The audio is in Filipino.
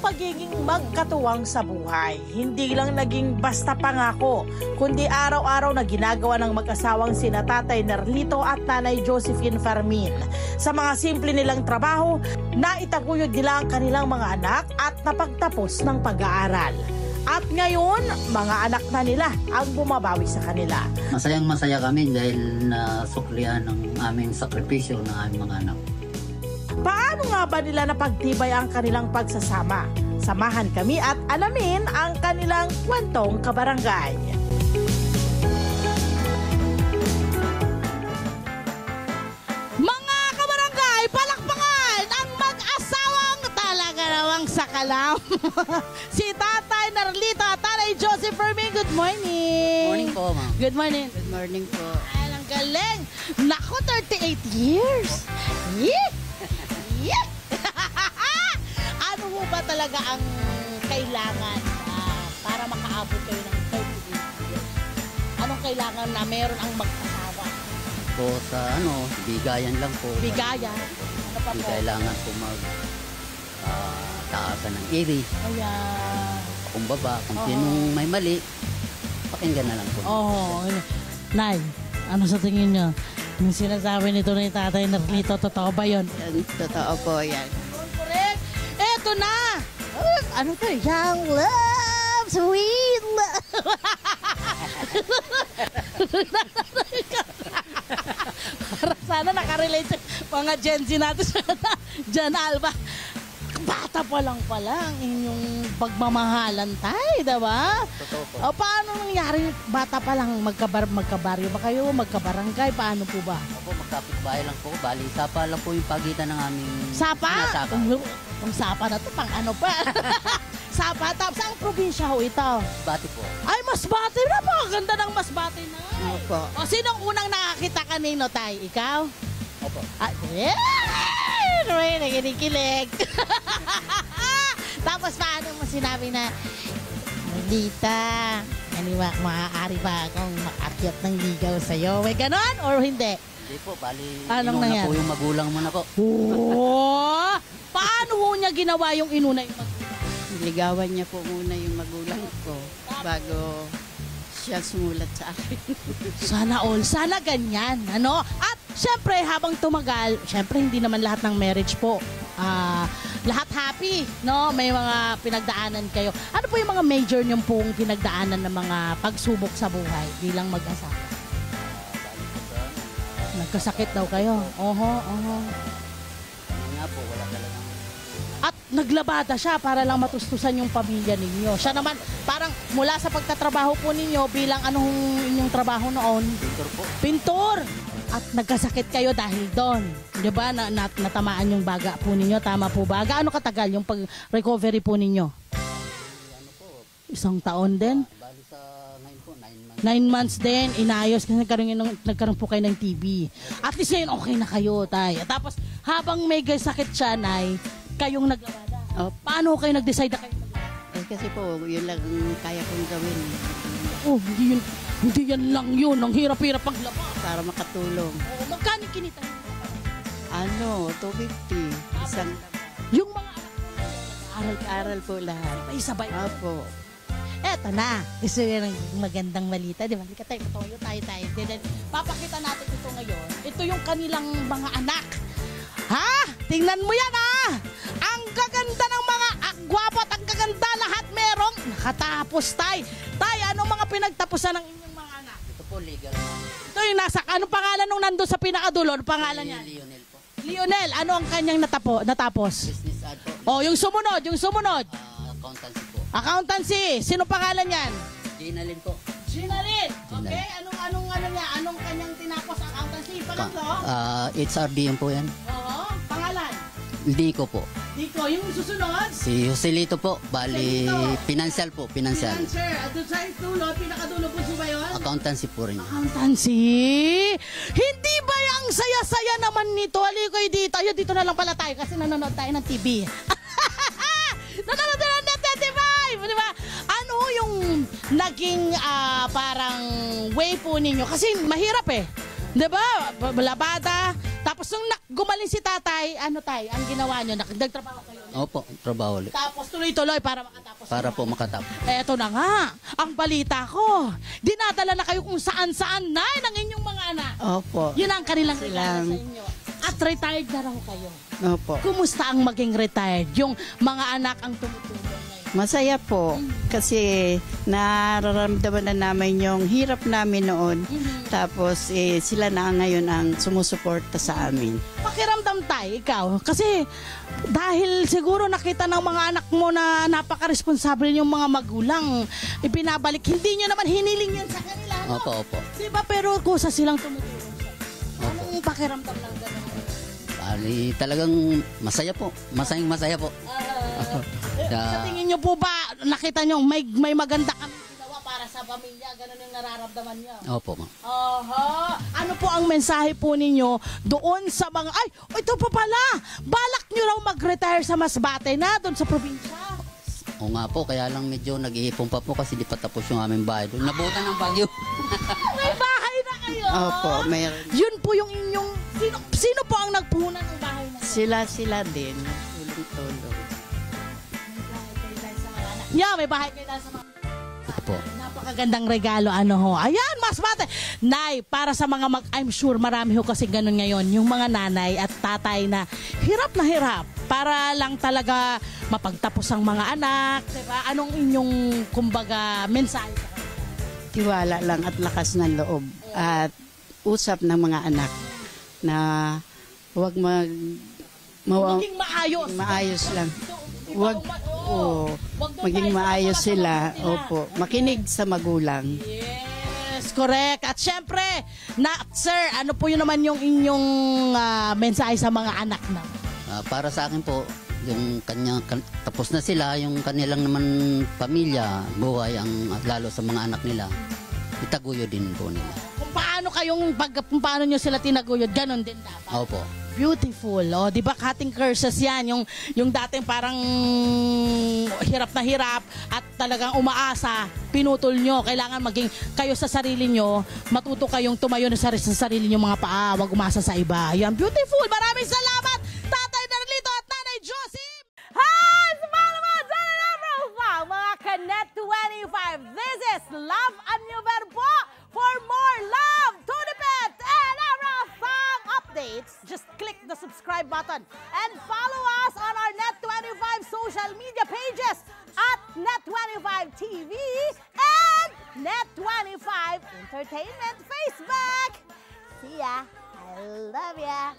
magiging magkatuwang sa buhay. Hindi lang naging basta pangako, kundi araw-araw na ginagawa ng mag-asawang sina Tatay Nerlito at Nanay Josephine Fermin. Sa mga simple nilang trabaho, naitaguyod nila ang kanilang mga anak at napagtapos ng pag-aaral. At ngayon, mga anak na nila ang bumabawi sa kanila. Masayang masaya kami dahil nasuklihan ng aming sakripisyo ng aming mga anak. Paano nga ba nila napagtibay ang kanilang pagsasama? Samahan kami at alamin ang kanilang kwentong kabarangay. Mga kabarangay, palakpakan ang mag-asawang talaga namang sakalam. Si Tatay Nerlito at Nanay Josephine Fermin. Good morning. Morning po, ma'am. Good morning. Good morning po. Ay, ang galing. Naku, 38 years. Yeah. Yeah. Ano ho ba talaga ang kailangan para makaabot kayo ng 38 years? Anong kailangan na meron ang mag-asawa? Po sa bigayan lang po. Bigayan? Ano pa Hindi po? kailangan po taasan ng iri. Ayan. Kung baba, kung sinong may mali, pakinggan na lang po. Oo. Nay, ano sa tingin nyo? Yung sinasabi nito ni Tatay Nerlito, totoo ba yun? Yan, totoo po yan. Correct. Eto na. Ano to? Young love, sweet love. Para sana nakarelate sa mga Gen Z natin sa Jan Alba. Bata pa lang pala ang inyong pagmamahalan tayo, diba? Totoo po. O paano nangyari? Bata pa lang, magkabaryo ba kayo? Magkabarangay? Paano po ba? Opo, magkapit-bahay lang po. Bali, sapa lang po yung pagitan ng aming Sapa? sinasaka. Ang sapa na to, pang ano pa? Sapa, tapos ang probinsya ho ito? Bati po. Ay, Masbate na po. Ganda ng Masbate na. Opo. O, sinong unang nakakita kanino, Tay? Ikaw? Opo. Ah, may naginikilig. Tapos paano mo sinabi na, Nerlita, maaari ba akong makakyat ng ligaw sa'yo? May ganon or hindi? Hindi po, bali, Anong inuna nangyari? po yung magulang mo na po. Oh! Paano ho niya ginawa yung inuna yung Niligawan niya po muna yung magulang ko bago siya sumulat sa akin. Sana all, sana ganyan, ano? At syempre, habang tumagal, syempre hindi naman lahat ng marriage po, lahat happy, no? May mga pinagdaanan kayo. Ano po yung mga major niyong pong pinagdaanan ng mga pagsubok sa buhay bilang mag-asawa? Nagkasakit daw kayo? Oho. Ano nga po, wala talagang At naglabada siya para lang matustusan yung pamilya ninyo. Siya naman, parang mula sa pagtatrabaho po ninyo, bilang anong inyong trabaho noon? pintor po. Pintor! At nagkasakit kayo dahil doon. Di ba? Natamaan yung baga po ninyo. Tama po ba? Gaano katagal yung pag-recovery po ninyo? Ano po, Isang taon din? bali sa ngayon po, 9 months. 9 months din, inayos kasi nagkaroon po kayo ng TB. At least ngayon okay na kayo, Tay. Tapos habang may sakit siya, Nay, kayong naglabada. Opo. Paano kayo nag-decide na kayo maglabada? Kasi po, yun lang ang kaya kong gawin Oh, hindi yan lang yun. Ang hirap-hirap paglaba. para makatulong. Oh, magkano kinita niyo? 250. Isang Yung mga anak aral po lahat. ay sabay. Opo. Eto na. Gusto nyo ng magandang balita, di ba? Hindi ka tayo tayo. Then, papakita natin ito ngayon. Ito yung kanilang mga anak. Ha? Tingnan mo yan, ha? Ang gaganda ng mga gwapo at ang gaganda lahat merong nakatapos, Tay. Tay, anong mga pinagtapusan ng inyong mga anak? Ito po, legal. Ito yung nasa, anong pangalan nung nandun sa pinakadulo? Anong pangalan niya? Lionel po. Lionel, ano ang kanyang natapos? Business ad po. Oh, yung sumunod. Accountancy po. Accountancy. Sino pangalan yan? Gina Lynn po. Gina rin. Okay, anong kanyang tinapos accountancy? Pangatlo? HRD yun po yan. Oo, pangalan? Nico po. Nico, yung susunod? Si Joselito po. Bali, Joselito. financial po. Financial. Financer. At doon sa dulo, pinakadulo po ba yun? Accountancy po rin. Accountancy? Hindi ba yung saya-saya naman nito? Halika kayo dito. Ayun, dito na lang pala tayo kasi nanonood tayo ng TV. Nanonood tayo ng Net25! Di ba? Ano yung naging parang way po ninyo? Kasi mahirap eh. Di ba? Labada, Tapos nung gumaling si tatay, ano tay, ang ginawa nyo, nagtrabaho kayo ulit. Opo, trabaho ulit. Tapos tuloy-tuloy para makatapos. Para po makatapos. Eto na nga, ang balita ko. Dinadala na kayo kung saan-saan na ng inyong mga anak. Opo. Yun ang kanilang regalo Silang- sa inyo. At retired na raw kayo. Opo. Kumusta ang maging retired? Yung mga anak ang tumutulong ngayon. Masaya po kasi nararamdaman na namin yung hirap namin noon. Tapos sila na ngayon ang sumusuporta sa amin. Pakiramdam tayo, ikaw. Kasi dahil siguro nakita ng mga anak mo na napaka-responsable yung mga magulang, ipinabalik. Hindi nyo naman hiniling yan sa kanila. No? Opo, opo. Diba? Pero kusa silang tumutulong sa Opo. Anong pakiramdam ng gano'n? Bali, talagang masaya po. Masaya po. Sa tingin nyo po ba, nakita nyo, may maganda kami ginawa para sa pamilya, gano'n yung nararamdaman nyo? Opo, ma'am. Aha. Ano po ang mensahe po ninyo doon sa mga, ay, ito pa pala, balak nyo raw mag-retire sa Masbate na doon sa probinsya? O nga po, kaya lang medyo nag-iipon pa po kasi di pa tapos yung aming bahay doon. Nabutan ng bagyo. May bahay na kayo? Opo, mayroon. Yun po yung inyong, sino po ang nagpuhunan ng bahay na yun? Sila din. Tulong-tulong. Yeah, may bahay kayo dahil sa mga... Ito po. Napakagandang regalo, ano ho. Ayan, Masbate. Nay, para sa mga I'm sure marami ho kasi ganun ngayon, yung mga nanay at tatay na hirap para lang talaga mapagtapos ang mga anak, diba? Anong inyong, kumbaga, mensahe sa kanila? Tiwala lang at lakas ng loob. At usap ng mga anak na huwag Maging maayos. maayos lang. Huwag maging maayos sila. Opo, makinig sa magulang. Yes, correct. At syempre, sir, ano po yun naman yung inyong mensahe sa mga anak na? Para sa akin po, yung tapos na sila, yung kanilang naman pamilya, buhay, lalo sa mga anak nila, itaguyo din po nila. Kung paano nyo sila tinaguyod, ganun din dapat. Opo. Beautiful, oh, 'di ba? Cutting curses 'yan, yung dating parang hirap na hirap at talagang umaasa, pinutol nyo. Kailangan maging kayo sa sarili nyo, matuto kayong tumayo na sa sarili nyo mga paa, wag umasa sa iba. Yan, beautiful. Maraming salamat, Tatay Narlito at Nanay Josie. Hi! Sa mga Kanet 25, this is Love and New Verbo. For more love, Tunipet, and Arafang updates, just click the subscribe button and follow us on our Net25 social media pages at Net25 TV and Net25 Entertainment Facebook. See ya. I love ya.